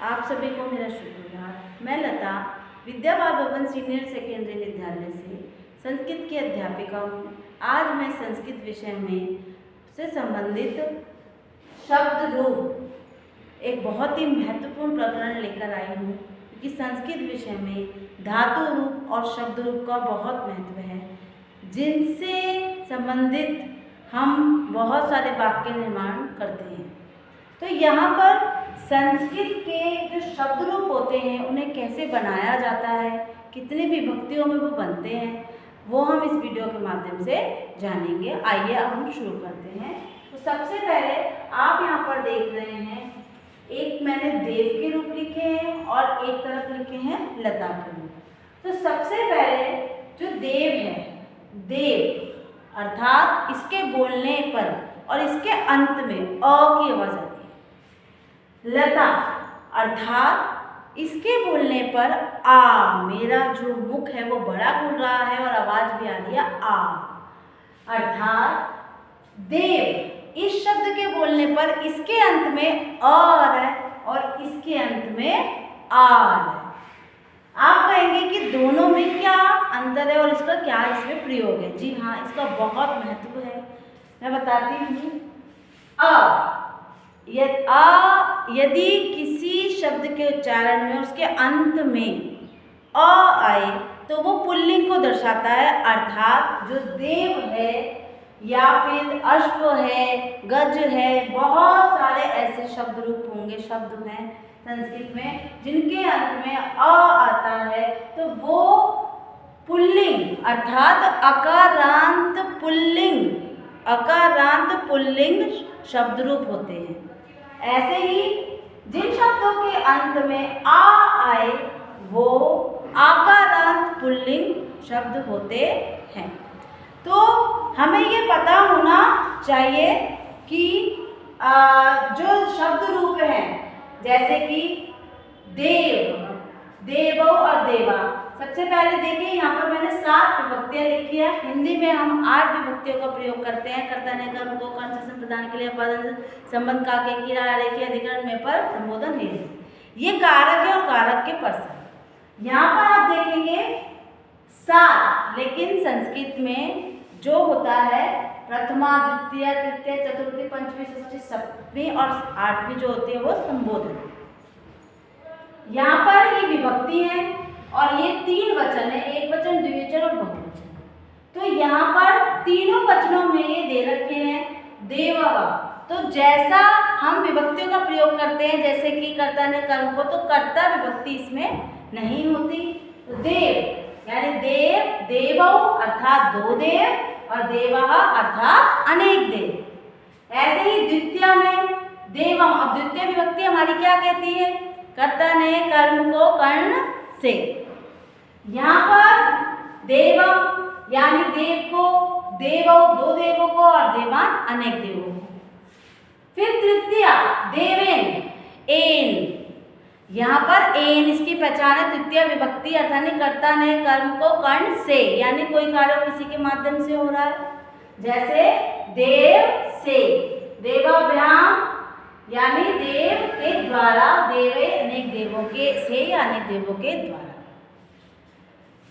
आप सभी को मेरा शुभ। मैं लता विद्या बाल भवन सीनियर सेकेंडरी विद्यालय से संस्कृत की अध्यापिका हूँ। आज मैं संस्कृत विषय में से संबंधित शब्द रूप एक बहुत ही महत्वपूर्ण प्रकरण लेकर आई हूँ, क्योंकि संस्कृत विषय में धातु रूप और शब्द रूप का बहुत महत्व है, जिनसे संबंधित हम बहुत सारे वाक्य निर्माण करते हैं। तो यहाँ पर संस्कृत के जो शब्द रूप होते हैं उन्हें कैसे बनाया जाता है, कितने विभक्तियों में वो बनते हैं, वो हम इस वीडियो के माध्यम से जानेंगे। आइए अब हम शुरू करते हैं। तो सबसे पहले आप यहाँ पर देख रहे हैं, एक मैंने देव के रूप लिखे हैं और एक तरफ लिखे हैं लता के रूप। तो सबसे पहले जो देव है, देव अर्थात इसके बोलने पर और इसके अंत में अ की आवाज आती है। लता अर्थात इसके बोलने पर आ, मेरा जो मुख है वो बड़ा खुल रहा है और आवाज भी आ रही है आ। अर्थात देव, इस शब्द के बोलने पर इसके अंत में अ आ रहा है और इसके अंत में आ रहा है। आप कहेंगे कि दोनों में क्या अंतर है और इसका क्या इसमें प्रयोग है। जी हाँ, इसका बहुत महत्व है, मैं बताती हूँ। यदि किसी शब्द के उच्चारण में उसके अंत में अ आए तो वो पुल्लिंग को दर्शाता है। अर्थात जो देव है या फिर अश्व है, गज है, बहुत सारे ऐसे शब्द रूप होंगे, शब्द हैं संस्कृत में जिनके अंत में अ आता है, तो वो पुल्लिंग अर्थात अकारांत पुल्लिंग शब्द रूप होते हैं। ऐसे ही जिन शब्दों के अंत में आ आए वो आकारांत पुल्लिंग शब्द होते हैं। तो हमें ये पता होना चाहिए कि जो शब्द रूप हैं, जैसे कि देव, देवो और देवा। सबसे पहले देखिए, यहाँ पर मैंने 7 विभक्तियां लिखी है। हिंदी में हम 8 विभक्तियों का प्रयोग करते हैं। कर्ता ने कर्म को कर्ण से संप्रदान के लिए अपादान संबंध काके की रारे की अधिकरण में पर संबोधन है। ये कारक है और कारक के पर्सन। यहाँ पर आप देखेंगे 7, लेकिन संस्कृत में जो होता है प्रथमा, द्वितीय, तृतीय, चतुर्थी, पंचमी, षष्ठी, सप्तमी और 8वीं जो होती है वो संबोधन। यहाँ पर ये विभक्ति है और ये 3 वचन है, एक वचन, द्विवचन और बहुवचन। तो यहाँ पर तीनों वचनों में ये दे रखे हैं देव। तो जैसा हम विभक्तियों का प्रयोग करते हैं, जैसे कि कर्ता ने कर्म को, तो कर्ता विभक्ति इसमें नहीं होती। तो देव यानी देव, देवो अर्थात 2 देव और देवः अर्थात अनेक देव। ऐसे ही द्वितीय में देवम, अब द्वितीय विभक्ति हमारी क्या कहती है? कर्ता ने कर्म को कर्ण से। यहाँ पर देवम यानी देव को, देवो 2 देवों को और देवान अनेक देवों को। फिर तृतीय देवेन, एन, यहाँ पर एन इसकी पहचान है तृतीय विभक्ति अर्थात कर्ता ने कर्म को कर्ण से, यानी कोई कार्य किसी के माध्यम से हो रहा है। जैसे देव से, देवाभ्याम यानी देव के द्वारा, देवे अनेक देवों के से या अनेक देवों के द्वारा।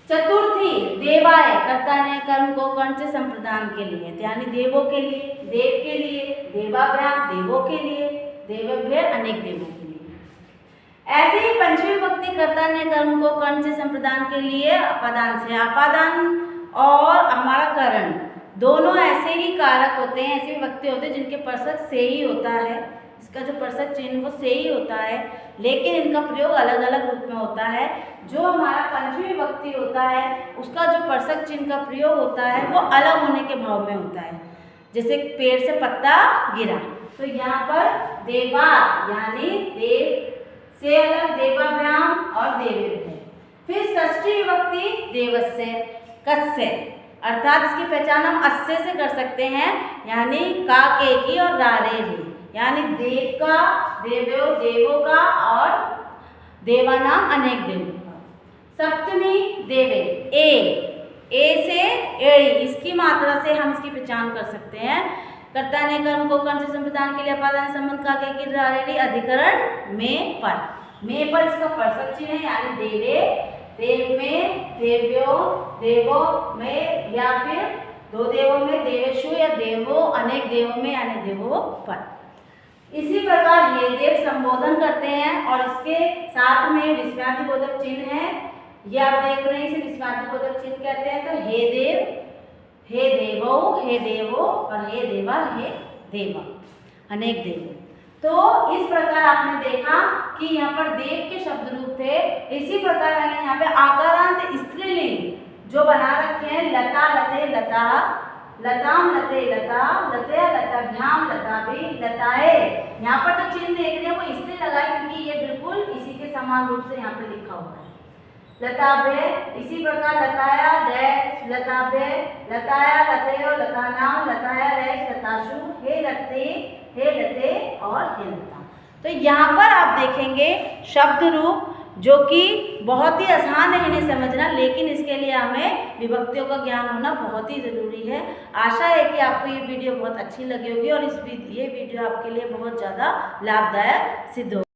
चतुर्थी देवाय, कर्ता ने कर्म को कर्ण से संप्रदान के लिए, यानी देवों के लिए, देव के लिए, देवाभ्याम देवों के लिए, देवभ्य अनेक देवों के लिए। ऐसे ही पंचमी विभक्ति कर्ता ने कर्म को कर्ण से संप्रदान के लिए अपादान से। अपादान और हमारा करण दोनों ऐसे ही कारक होते हैं, ऐसे विभक्ति होते हैं जिनके पर्षक से ही होता है, इसका जो पर्षक चिन्ह वो से ही होता है, लेकिन इनका प्रयोग अलग अलग रूप में होता है। जो हमारा पंचमी विभक्ति होता है उसका जो पर्षक चिन्ह का प्रयोग होता है वो अलग होने के भाव में होता है। जैसे पेड़ से पत्ता गिरा, तो यहाँ पर देवा यानी देव से अलग देवाभ्याम और देवेभ्य। फिर षष्ठी विभक्ति देवस्य, कस्य, अर्थात इसकी पहचान हम अस्य से कर सकते हैं, यानी का, के की और रारे रे, यानी देव का, देवों का और देवानाम अनेक देवों का। सप्तमी देवे, ए से एड़ी, इसकी मात्रा से हम इसकी पहचान कर सकते हैं। कर्ता ने कर्म को कर्ण से संप्रदान के लिए अपादान संबंध का के अधिकरण में पर। में पर इसका परसक चिन्ह है, यानी देवे, देव में, देव्यो, देवो में, या फिर दो देवों में देवेशु या देवो, अनेक देवों में यानी देवो पर। इसी प्रकार हे देव संबोधन करते हैं और इसके साथ में विस्मयादिबोधक चिन्ह है। ये आप देख रहे हैं, इसे विस्मयादिबोधक चिन्ह कहते हैं। तो हे देव, हे देवो, हे देवो और हे देवा, हे देवा, अनेक देव। तो इस प्रकार आपने देखा कि यहाँ पर देव के शब्द रूप थे। इसी प्रकार मैंने यहाँ पे आकारांत स्त्रीलिंग जो बना रखे हैं, लता, लते, लता, लताम, लते, लता, लतया, लताभ्याम, लताभि, लताए। यहाँ पर जो चिन्ह देख रहे हैं वो इसलिए लगाए क्योंकि ये बिल्कुल इसी के समान रूप से यहाँ पे लिखा हुआ है। लताभ्य, इसी प्रकार लताया, डैश, लताभ्य, लताया, लतयो, लतानाम, लताया, डैश, लताशु, हे लते, हे लते और हे लता। तो यहाँ पर आप देखेंगे शब्द रूप जो कि बहुत ही आसान है इन्हें समझना, लेकिन इसके लिए हमें विभक्तियों का ज्ञान होना बहुत ही ज़रूरी है। आशा है कि आपको ये वीडियो बहुत अच्छी लगी होगी और ये वीडियो आपके लिए बहुत ज़्यादा लाभदायक सिद्ध होगा।